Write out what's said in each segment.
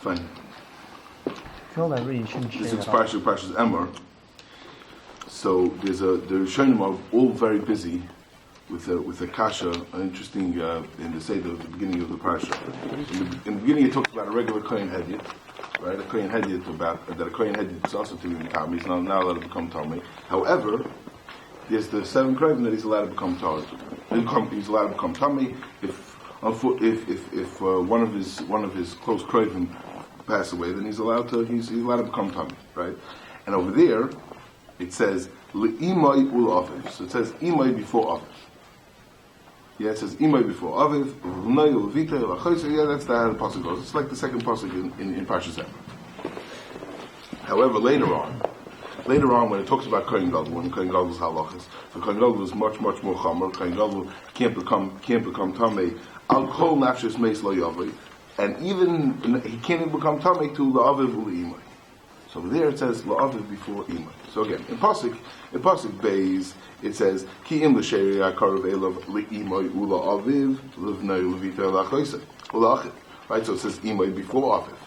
Fine. Feel that really you shouldn't share This is it all. Parshas Emor. So the Reshonim are all very busy with a kasha, an interesting in the Seder, the beginning of the parsha. In the beginning, it talks about a regular kohen hedyot, right? A kohen hedyot about that a kohen hedyot is also to be Tommy. He's not allowed to become Tommy. However, there's the 7 krovim that he's allowed to become Tommy. He's allowed to become Tommy if one of his close krovim pass away, then he's allowed to become Tommy, right? And over there, it says le'imay ul aviv. So it says imay before aviv. Yeah, it says imay before aviv. Yeah, that's how the pasuk goes. It's like the second pasuk in Parshas Emor. However, later on, when it talks about Kohen Gadol, when Kohen Gadol's halachas, the Kohen Gadol is much more chamer. Kohen Gadol can't become tamei. Al kol nafshis meis lo yavai, and even he can't even become tamei to la aviv u'imay. So there it says la aviv before imay. So again, in pasuk beis it says ki im l'sheri akarev elav leimay ula aviv livnei levita lachosei ulachid. Right, so it says imay before aviv.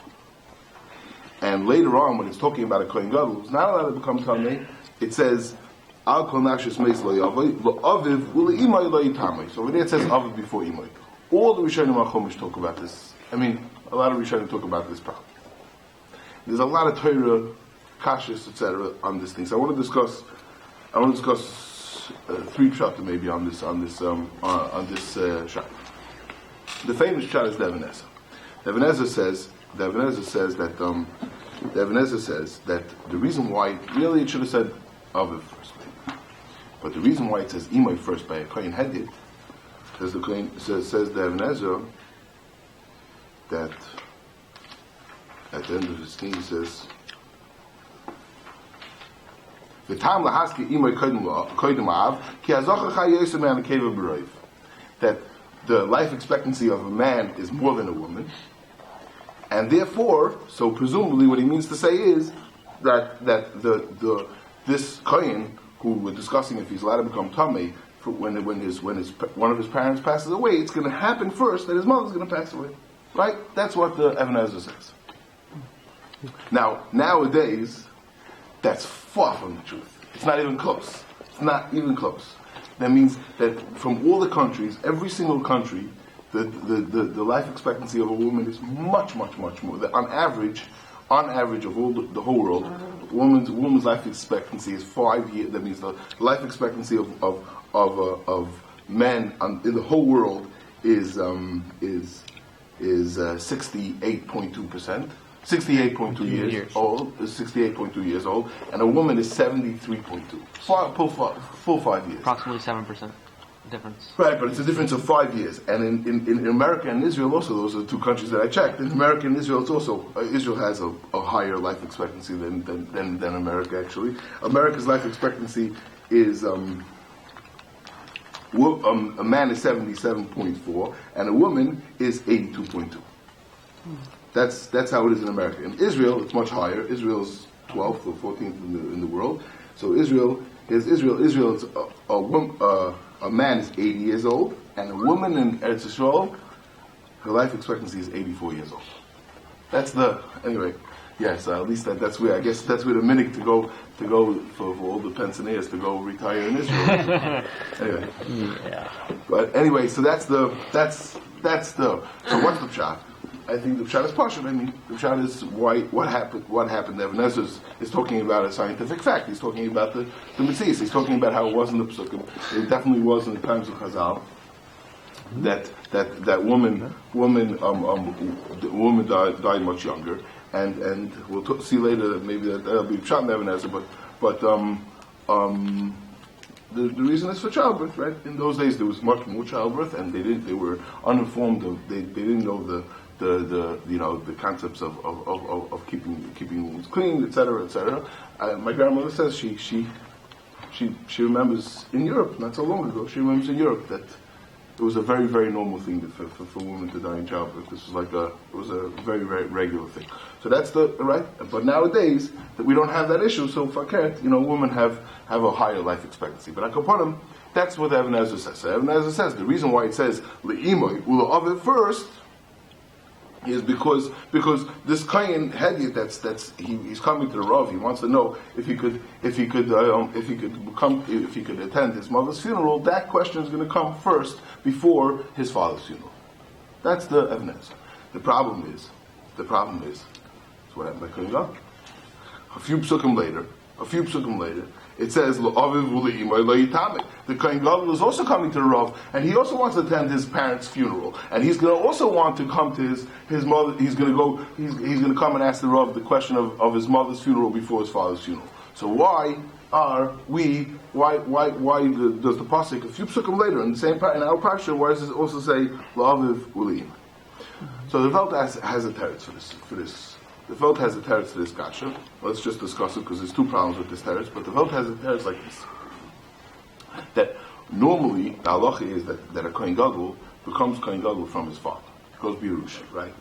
And later on, when it's talking about a kohen gadol who's not allowed to become tamei, it says al kol nafshis meis lo yavai la aviv ula imay lo yitamei. So over there it says aviv before imay. All the Rishonim HaChumash talk about this. I mean, a lot of Rishonim talk about this problem. There's a lot of Torah, kashas, etc. on this thing. So I want to discuss 3 pshatim maybe on this shot. The famous shot is the Ibin Ezra. The Ibin Ezra says that the reason why really it should have said Aviv first, but the reason why it says Imay first by a kohen hedyot, says the Ibin Ezra that at the end of his thing he says that the life expectancy of a man is more than a woman, and therefore, so presumably what he means to say is that this kohen who we're discussing if he's allowed to become tamei when one of his parents passes away, it's going to happen first that his mother's going to pass away, right? That's what the Ibin Ezra says. Now, nowadays, that's far from the truth. It's not even close. It's not even close. That means that from all the countries, every single country, the life expectancy of a woman is much more. On average of all the whole world, a woman's life expectancy is 5 years. That means the life expectancy of men in the whole world is 68.2%. 68.2 years old, is 68.2 years old, and a woman is 73.2. Full 5 years. Approximately 7% difference. Right, but it's a difference of 5 years. And in America and Israel also, those are the 2 countries that I checked. In America and Israel, it's also, Israel has a higher life expectancy than America, actually. America's life expectancy is, a man is 77.4, and a woman is 82.2. That's how it is in America. In Israel, it's much higher. Israel's 12th or 14th in the world. So Israel is a man is 80 years old, and a woman in Eretz Yisrael, her life expectancy is 84 years old. Anyway. Yes, at least that's where the minute to go for all the pensioners to go retire in Israel. Anyway, Yeah. But anyway, so so what's the pshat? I think the pshat is Parshas. I mean, the pshat is what happened. Ibin Ezra is talking about a scientific fact. He's talking about the Mitzvah. He's talking about how it was in the psukim. It definitely was in the times of Chazal. That woman died much younger, and we'll see later that maybe that'll be pshat in Ibin Ezra. But the reason is for childbirth, right? In those days there was much more childbirth, and they were uninformed they didn't know the concepts of keeping wounds clean, etc. My grandmother says she remembers in Europe, not so long ago, she remembers in Europe that it was a very, very normal thing for women to die in childbirth. This was it was a very, very regular thing. So that's right. But nowadays that we don't have that issue, so fakert, women have a higher life expectancy. But akaponim, that's what Ibin Ezra says. So Ibin Ezra says the reason why it says le'imoy ula aviv first is because this Kohen Hedyot he's coming to the Rav. He wants to know if he could attend his mother's funeral. That question is going to come first before his father's funeral. That's the Ibin Ezra. The problem is, it's what happened by Kohen Gadol. A few psukim later, it says, the Kohen Gadol is also coming to the Rav, and he also wants to attend his parents' funeral, and he's going to also want to come to his mother. He's going to come and ask the Rav the question of his mother's funeral before his father's funeral. So why does the pasuk a few psukim later in the same in our parsha, why does it also say la'aviv u'le'im? So the Velt has a teretz for this. The Velt has a teretz to this kasha. Let's just discuss it because there's two problems with this teretz. But the Velt has a teretz like this: that normally the halacha is that a Kohen Gadol becomes Kohen Gadol from his father. It goes Birusha, right?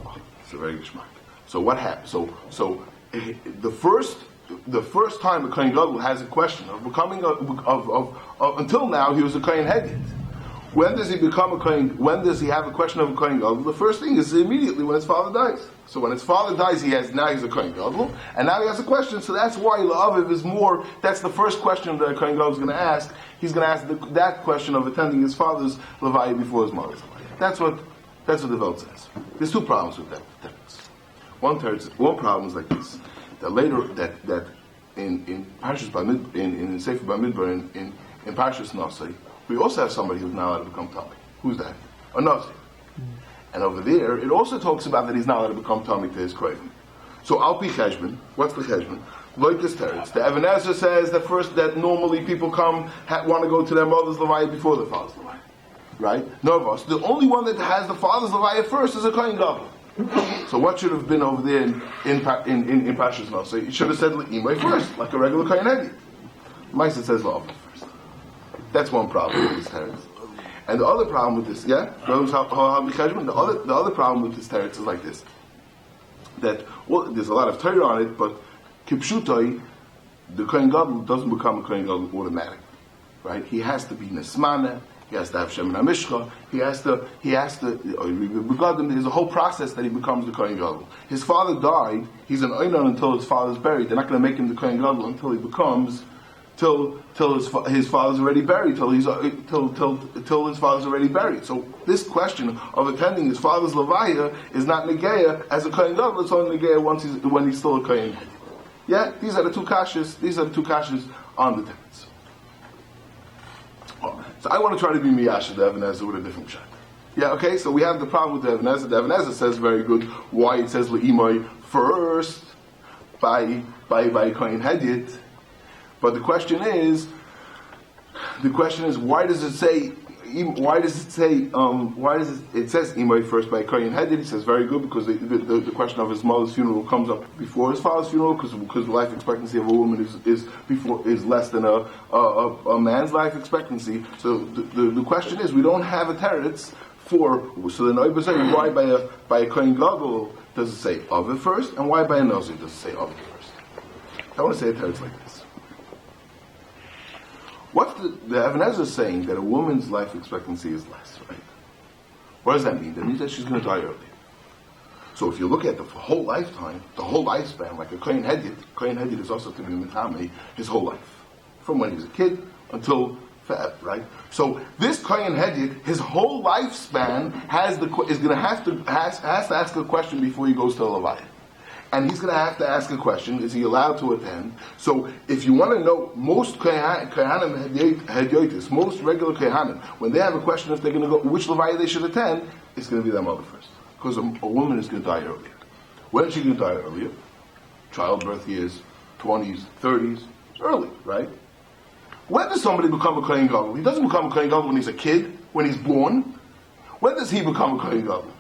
Oh, it's a very geschmack. So what happens? So the first time a Kohen Gadol has a question of becoming until now he was a Kohen Hedyot. When does he become a Kohen? When does he have a question of a Kohen Gadol? The first thing is immediately when his father dies. So when his father dies, he's a Kohen Gadol, and now he has a question. So that's why La'aviv is more. That's the first question that a Kohen Gadol is going to ask. He's going to ask that question of attending his father's levaya before his mother's levaya. That's what the Velt says. There's two problems with that. One problem is like this: that later that in Parshas in Sefer Bamidbar in Parshas Nosai, we also have somebody who's not allowed to become Tommy. Who's that? A Nazi. And over there, it also talks about that he's not allowed to become Tommy to his Kohen. So Al Pi Cheshbon, what's the Cheshbon? Loikas Teretz. The Ibin Ezra says that normally people want to go to their mother's levaya before their father's levaya. Right? Novos. The only one that has the father's levaya first is a Kohen Gadol. So what should have been over there in Parshas Nosai? It should have said Le'imay first, like a regular Kohen Hedyot. Maisa says La'aviv first. That's one problem with this teretz. And the other problem with this, the other problem with this teretz is like this: that there's a lot of Torah on it, but kipshutai, the Kohen Gadol doesn't become a Kohen Gadol automatically, right? He has to be nesmana. He has to have Shem Mishcha. He has to. There's a whole process that he becomes the Kohen Gadol. His father died. He's an Einon until his father's buried. They're not going to make him the Kohen Gadol until he becomes. Till his father's already buried, till his father's already buried. So this question of attending his father's levaya is not negeya as a Kohen Gadol. It's only negeya when he's still a Kohen. Yeah, these are the two kashas. These are the two kashas on the teretz. So I want to try to be miyasha the Ibin Ezra with a different shot. Yeah, okay. So we have the problem with the Ibin Ezra. The Ibin Ezra says very good why it says le'imay first by Kohen Hedyot. But the question is, why does it say? It says Imay first by Kohen Hedyot? He says very good because the question of his mother's funeral comes up before his father's funeral because the life expectancy of a woman is less than a man's life expectancy. So the question is, we don't have a teretz for. So the Noibah say why by a Kohen Gadol does it say Aviv first, and why by a Nazi does it say Aviv first? I want to say a teretz like this. What's the Ibin Ezra is saying that a woman's life expectancy is less, right? What does that mean? That means that she's going to die early. So if you look at the whole lifetime, the whole lifespan, like a Kohen Hedyot is also to be Mitame his whole life, from when he was a kid until forever, right? So this Kohen Hedyot, his whole lifespan has to ask a question before he goes to the levaya. And he's going to have to ask a question: is he allowed to attend? So, if you want to know, most Kohanim Hedyotis, most regular Kohanim, when they have a question if they're going to go, which levaya they should attend, it's going to be their mother first, because a woman is going to die earlier. When is she going to die earlier? Childbirth years, 20s, 30s, early, right? When does somebody become a Kohen Gadol? He doesn't become a Kohen Gadol when he's a kid, when he's born. When does he become a Kohen Gadol?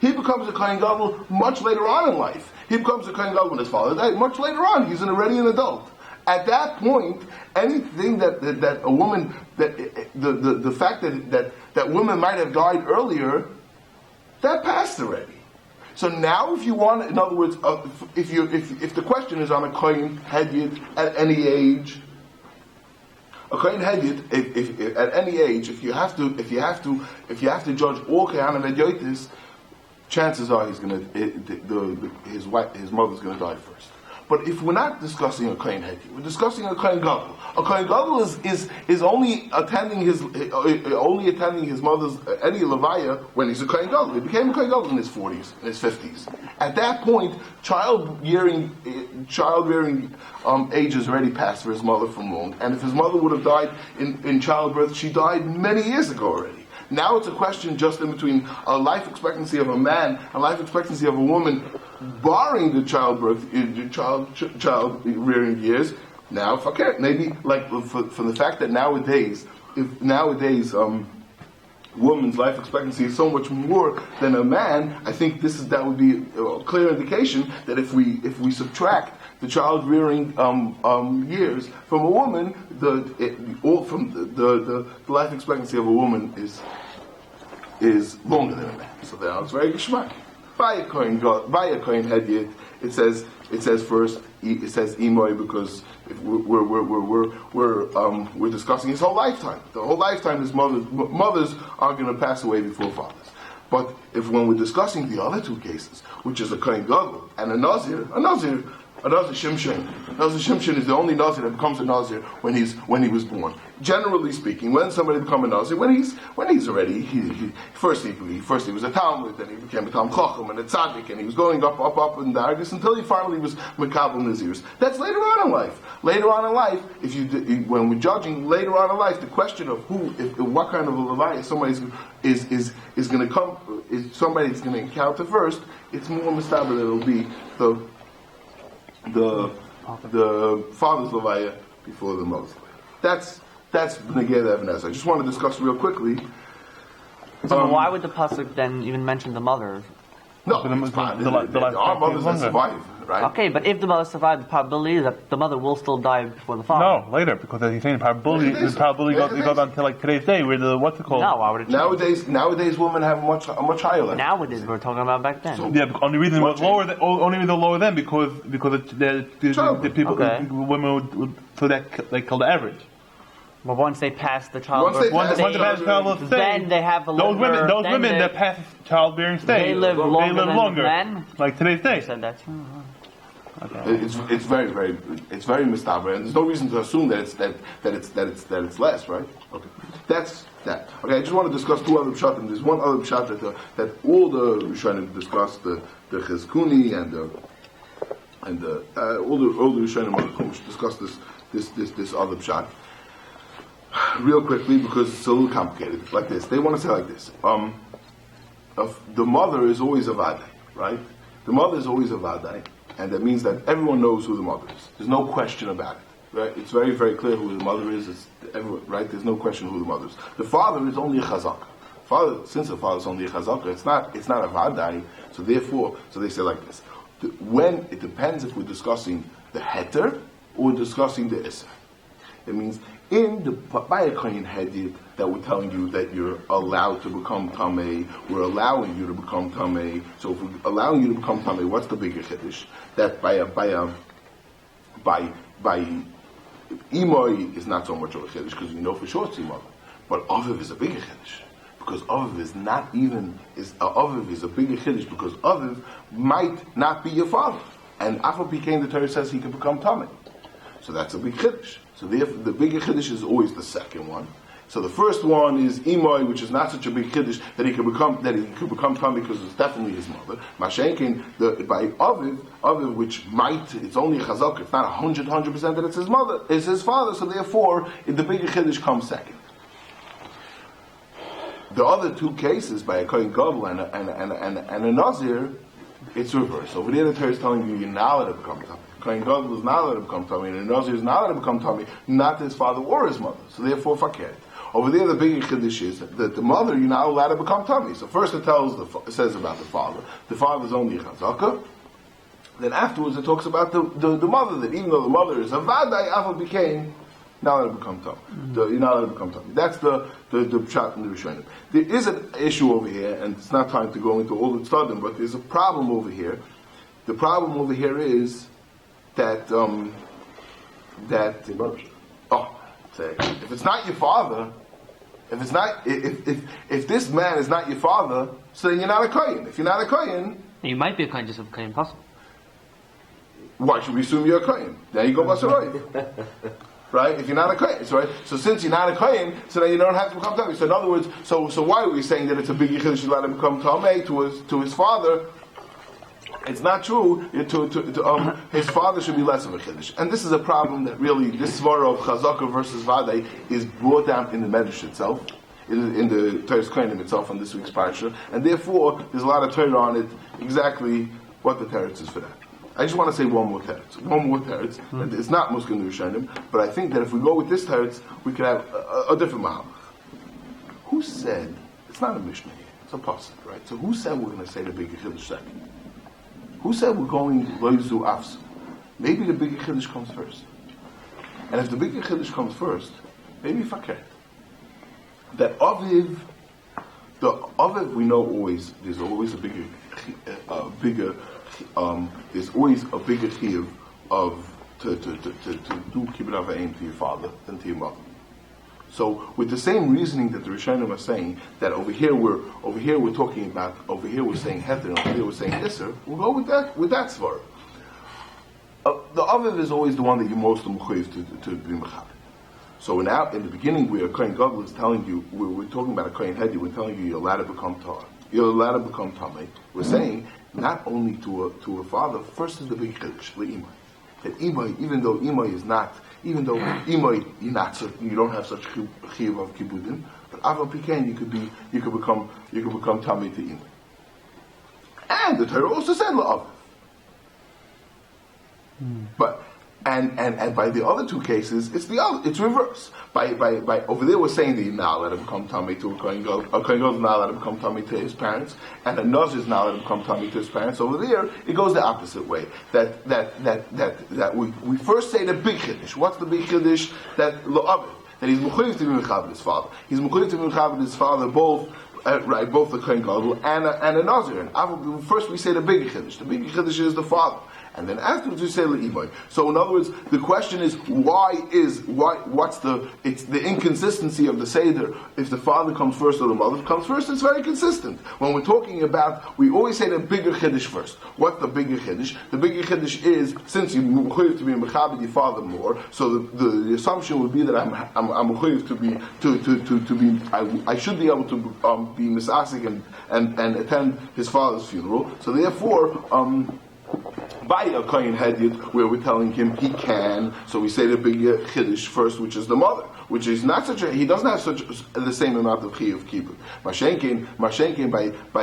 He becomes a Kohen Gadol much later on in life. He becomes a Kohen Gadol when his father died. Much later on, he's already an adult. At that point, anything that a woman, the fact that women might have died earlier, that passed already. So now, if you want, in other words, if the question is on a Kohen Hedyot at any age, a Kohen Hedyot, if at any age, if you have to judge all Kohanim Hedyotis, chances are his mother's going to die first. But if we're not discussing a kohen heti, we're discussing a kohen gadol. A kohen gadol is only attending his mother's any levaya when he's a kohen gadol. He became a kohen gadol in his 40s, in his 50s. At that point, childbearing age is already passed for his mother from long. And if his mother would have died in childbirth, she died many years ago already. Now it's a question just in between a life expectancy of a man and life expectancy of a woman, barring the child rearing years. Now, maybe like for the fact that nowadays, woman's life expectancy is so much more than a man, I think that would be a clear indication that if we subtract the child rearing years from a woman, the life expectancy of a woman is longer than a man. So now it's very geschmack. By a kohen hedyet, it says first. It says imoy because we're discussing his whole lifetime. The whole lifetime, his mothers are going to pass away before fathers. But when we're discussing the other two cases, which is a kohen gadol and a nazir shimshon. Nazir shimshon is the only nazir that becomes a nazir when he was born. Generally speaking, when somebody becomes a nazir, when he's already first he was a talmud, then he became a talmud chacham and a tzaddik, and he was going up in the dargis until he finally was mekabel nazirs. That's later on in life. Later on in life, when we're judging later on in life, the question of what kind of a levaya somebody's going to come, is somebody's going to encounter first, it's more mistaber that it'll be the father's levaya before the mother's levaya. That's Neged Ibin Ezra. I just want to discuss real quickly. So why would the pasuk then even mention the mother? No, our mothers that survive, right? Okay, but if the mother survived, the probability is that the mother will still die before the father. No, later, because as he's saying, the probability goes on to like today's day, where what's it called? No, why would it change? Nowadays women have a much higher level. Nowadays, we're talking about back then. So, yeah, but only reason it was lower. Only reason lower then because the people women would so that they call the average. But once they pass the childbirth, Once they pass childbirth stage, then they have a those women that pass childbearing stage, they live longer. Than like today's day. Said that. Okay. It's very mistaber, and there's no reason to assume that it's less, right? Okay, that's that. Okay, I just want to discuss two other pshatim. There's one other pshat that all the Reshonim discuss, the Chizkuni and all the Reshonim discuss this other pshat. Real quickly, because it's a little complicated. Like this, they want to say like this: the mother is always a vadai, right? The mother is always a vadai, and that means that everyone knows who the mother is. There's no question about it, right? It's very, very clear who the mother is. Right? There's no question who the mother is. The father is only a chazaka. Since the father is only a chazaka, it's not a vadai. So therefore, they say like this: when it depends if we're discussing the heter or discussing the iser. It means in the by a kohen hedyet that we're telling you that you're allowed to become tamei, we're allowing you to become tamei. So if we're allowing you to become tamei, what's the bigger chiddush? That by imoy is not so much of a chiddush because you know for sure it's imoy, but aviv is a bigger chiddush because aviv is aviv is a bigger chiddush because aviv might not be your father, and after became the Torah says he could become tamei. So that's a big chiddush. So therefore, the bigger chiddush is always the second one. So the first one is imoy, which is not such a big chiddush that he could become tamei because it's definitely his mother. Mashenkin by aviv, which it's only a chazak. It's not 100% that it's his mother, it's his father. So therefore, the bigger chiddush comes second. The other two cases by a kohen gadol and a nazir, it's reverse. Over there, the Torah is telling you you're not allowed to become tamei. Kohen gadol is not allowed to become tamei, and a nazir is not allowed to become tamei, not his father or his mother. So therefore, fakir. Over there, the bigger chiddush is that the mother you're not allowed to become tamei. So first it says about the father. The father is only a chazaka. Then afterwards it talks about the mother, that even though the mother is a vadai, Ava became not allowed to become tamei. You're not allowed to become tamei. That's the pshat in the Reshonim. There is an issue over here, and it's not time to go into all the studying, but there's a problem over here. The problem over here is that if it's not your father, If it's not, if this man is not your father, so then you're not a kohen. If you're not a kohen, You might be a kind just of kind possible. why should we assume you're a kohen? Then you go basaroy. Right? If you're not a kohen, so, right? So since you're not a kohen, so then you don't have to become tamei. So in other words, so why are we saying that it's a big yichud to let him become tamei to his father? It's not true. His father should be less of a chiddush, and this is a problem that really this svara of chazaka versus vadei is brought down in the medrash itself, in the Torah's Kohanim itself on this week's parsha, and therefore there's a lot of Torah on it. Exactly what the teretz is for that. I just want to say one more teretz. And it's not muskin Reshonim, but I think that if we go with this teretz, we could have a different mahalach. Who said it's not a mishnah here? It's a pasuk, right? So who said we're going to say the big chiddush second? Who said we're going loizu afsu? Maybe the bigger chiddush comes first. And if the bigger chiddush comes first, maybe fakir. That aviv, the aviv we know always. There's always there's always a bigger chiyuv of to do kibbut avayim to your father than to your mother. So, with the same reasoning that the Reshonim are saying, that over here we're talking about, over here we're saying heter, and over here we're saying isser, we'll go with that svara. The aviv is always the one that you're most mechuyev to be mechabed. So now, in the beginning, where Kohen Gadol is telling you, we're talking about a Kohen Hedi, we're telling you you're allowed to become Torah, you're allowed to become Tamei. We're saying not only to a father, first is the big chiddush, le'imai. That imai, even though imai, you're not so, you don't have such chiyuv of kibbudim, but aval pikein, you could become tamei to imai. And the Torah also said la'av. But and by the other two cases, it's reverse. By over there we're saying that you're not allowed to become tamei to a kohen gadol. A kohen gadol is not allowed to become tamei to his parents, and a nazir is not allowed to become tamei to his parents. Over there, it goes the opposite way. That we first say the big chiddush. What's the big chiddush? That lo'aviv, that he's mechuyev to be mechabed his father. He's mechuyev to be mechabed his father both the kohen gadol and a nazir. And first we say the big chiddush. The big chiddush is the father. And then afterwards you say le'imai. So in other words, the question is what's the inconsistency of the seder? If the father comes first or the mother comes first, it's very consistent. When we're talking about, we always say the bigger chiddush first. What's the bigger chiddush? The bigger chiddush is, since you're mechuyev to be mechabed your father more, so the assumption would be that I'm mechuyev to be I should be able to be misasik and attend his father's funeral. So therefore. By a kohen hedyot, where we're telling him he can, so we say the big chiddush first, which is the mother, which is not he doesn't have the same amount of chiyuv kibbut. Mashenkin by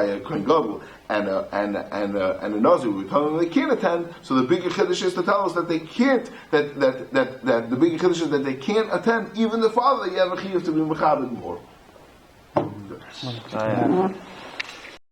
a kohen gadol and a nazir, we're telling them they can't attend. So the bigger chiddush is to tell us that they can't. That the bigger chiddush is that they can't attend. Even the father, you have a chiyuv to be mechabed more.